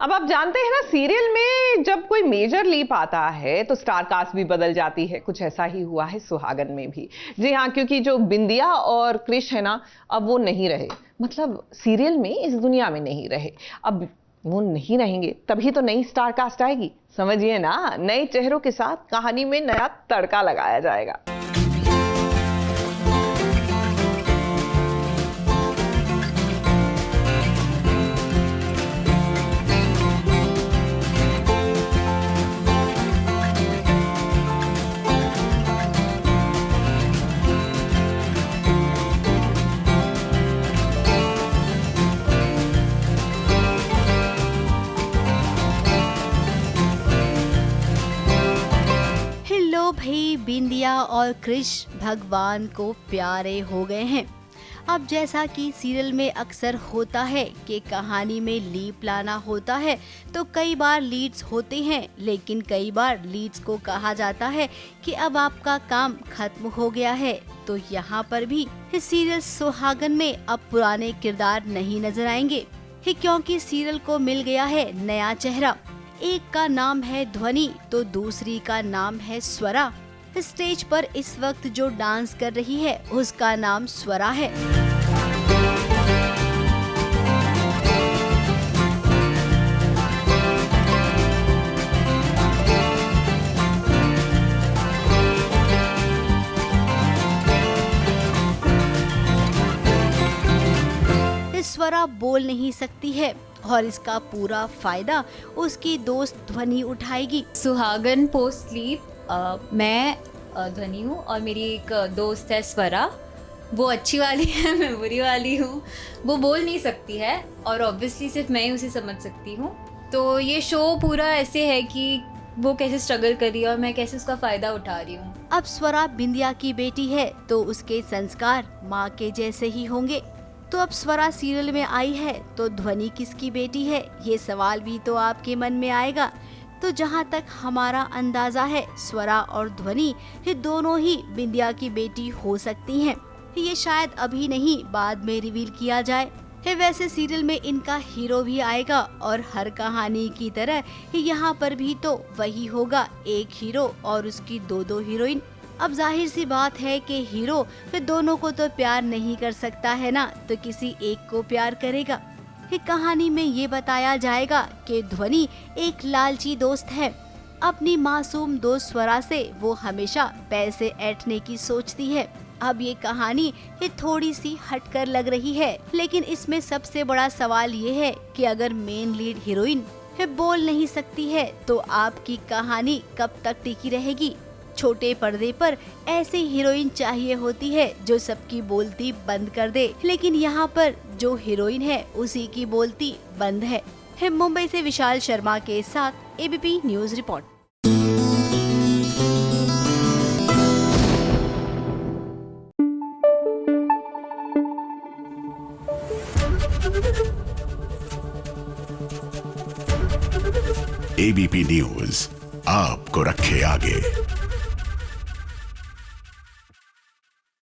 अब आप जानते हैं ना, सीरियल में जब कोई मेजर लीप आता है तो स्टार कास्ट भी बदल जाती है। कुछ ऐसा ही हुआ है सुहागन में भी। जी हाँ, क्योंकि जो बिंदिया और क्रिश है ना, अब वो नहीं रहे। मतलब सीरियल में, इस दुनिया में नहीं रहे। अब वो नहीं रहेंगे तभी तो नई स्टार कास्ट आएगी। समझिए ना, नए चेहरों के साथ कहानी में नया तड़का लगाया जाएगा। हेलो भाई, बिंदिया और क्रिश भगवान को प्यारे हो गए हैं। अब जैसा कि सीरियल में अक्सर होता है कि कहानी में लीप लाना होता है, तो कई बार लीड्स होते हैं, लेकिन कई बार लीड्स को कहा जाता है कि अब आपका काम खत्म हो गया है। तो यहाँ पर भी इस सीरियल सुहागन में अब पुराने किरदार नहीं नजर आएंगे, क्योंकि सीरियल को मिल गया है नया चेहरा। एक का नाम है ध्वनि तो दूसरी का नाम है स्वरा। स्टेज पर इस वक्त जो डांस कर रही है उसका नाम स्वरा है। स्वरा बोल नहीं सकती है और इसका पूरा फायदा उसकी दोस्त ध्वनि उठाएगी। सुहागन पोस्ट लीप मैं ध्वनि हूँ और मेरी एक दोस्त है स्वरा। वो अच्छी वाली है, मैं बुरी वाली हूँ। वो बोल नहीं सकती है और ऑब्वियसली सिर्फ मैं ही उसे समझ सकती हूँ। तो ये शो पूरा ऐसे है कि वो कैसे स्ट्रगल कर रही है और मैं कैसे उसका फ़ायदा उठा रही हूँ। अब स्वरा बिंदिया की बेटी है तो उसके संस्कार माँ के जैसे ही होंगे। तो अब स्वरा सीरियल में आई है तो ध्वनि किसकी बेटी है, ये सवाल भी तो आपके मन में आएगा। तो जहाँ तक हमारा अंदाजा है, स्वरा और ध्वनि ये दोनों ही बिंदिया की बेटी हो सकती हैं। ये शायद अभी नहीं, बाद में रिवील किया जाए। वैसे सीरियल में इनका हीरो भी आएगा और हर कहानी की तरह यहाँ पर भी तो वही होगा, एक हीरो और उसकी दो हीरोइन। अब जाहिर सी बात है कि हीरो फिर दोनों को तो प्यार नहीं कर सकता है ना, तो किसी एक को प्यार करेगा। कहानी में ये बताया जाएगा कि ध्वनि एक लालची दोस्त है। अपनी मासूम दोस्त स्वरा से वो हमेशा पैसे ऐंठने की सोचती है। अब ये कहानी ये थोड़ी सी हटकर लग रही है, लेकिन इसमें सबसे बड़ा सवाल ये है कि अगर मेन लीड हीरोइन बोल नहीं सकती है तो आपकी कहानी कब तक टिकी रहेगी। छोटे पर्दे पर ऐसी हीरोइन चाहिए होती है जो सबकी बोलती बंद कर दे, लेकिन यहाँ पर जो हीरोइन है उसी की बोलती बंद है। मुंबई से विशाल शर्मा के साथ ABP news report. ABP news आपको रखे आगे।